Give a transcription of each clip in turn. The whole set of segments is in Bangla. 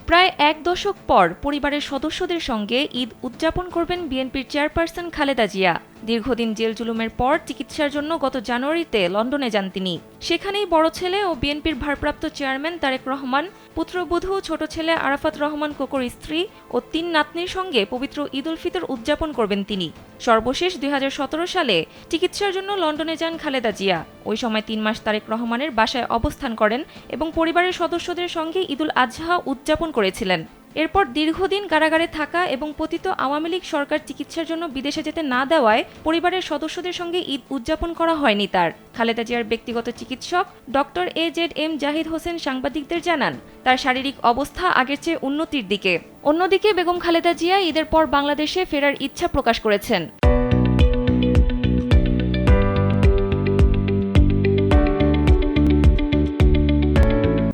প্রায় এক দশক পর পরিবারের সদস্যদের সঙ্গে ঈদ উদযাপন করবেন বিএনপির চেয়ারপারসন খালেদা জিয়া। দীর্ঘদিন জেল জুলুমের পর চিকিৎসার জন্য গত জানুয়ারিতে লন্ডনে যান তিনি। সেখানেই বড় ছেলে ও বিএনপির ভারপ্রাপ্ত চেয়ারম্যান তারেক রহমান, পুত্রবধূ ছোট ছেলে আরাফাত রহমান কোকোর স্ত্রী ও ৩ নাতনির সঙ্গে পবিত্র ঈদ উল ফিতর উদযাপন করবেন তিনি। সর্বশেষ ২০১৭ সালে চিকিৎসার জন্য লন্ডনে যান খালেদা জিয়া। ওই সময় ৩ মাস তারেক রহমানের বাসায় অবস্থান করেন এবং পরিবারের সদস্যদের সঙ্গে ঈদুল আজহা উদযাপন করেছিলেন। এরপর দীর্ঘদিন কারাগারে থাকা এবং পতিত আওয়ামী লীগ সরকার চিকিৎসার জন্য বিদেশে যেতে না দেওয়ায় পরিবারের সদস্যদের সঙ্গে ঈদ উদযাপন করা হয়নি তার। খালেদা জিয়ার ব্যক্তিগত চিকিৎসক ডক্টর AZM জাহিদ হোসেন সাংবাদিকদের জানান, তার শারীরিক অবস্থা আগের চেয়ে উন্নতির দিকে। অন্যদিকে বেগম খালেদা জিয়া ঈদের পর বাংলাদেশে ফেরার ইচ্ছা প্রকাশ করেছেন।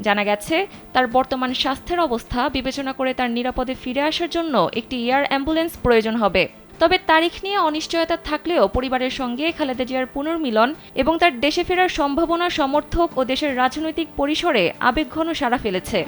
জানা গেছে, তার বর্তমান স্বাস্থ্যের অবস্থা বিবেচনা করে তার নিরাপদে ফিরে আসার জন্য একটি এয়ার অ্যাম্বুলেন্স প্রয়োজন হবে। তবে তারিখ নিয়ে অনিশ্চয়তা থাকলেও পরিবারের সঙ্গে খালেদা জিয়ার পুনর্মিলন এবং তার দেশে ফেরার সম্ভাবনা সমর্থক ও দেশের রাজনৈতিক পরিসরে আবেগঘন সাড়া ফেলেছে।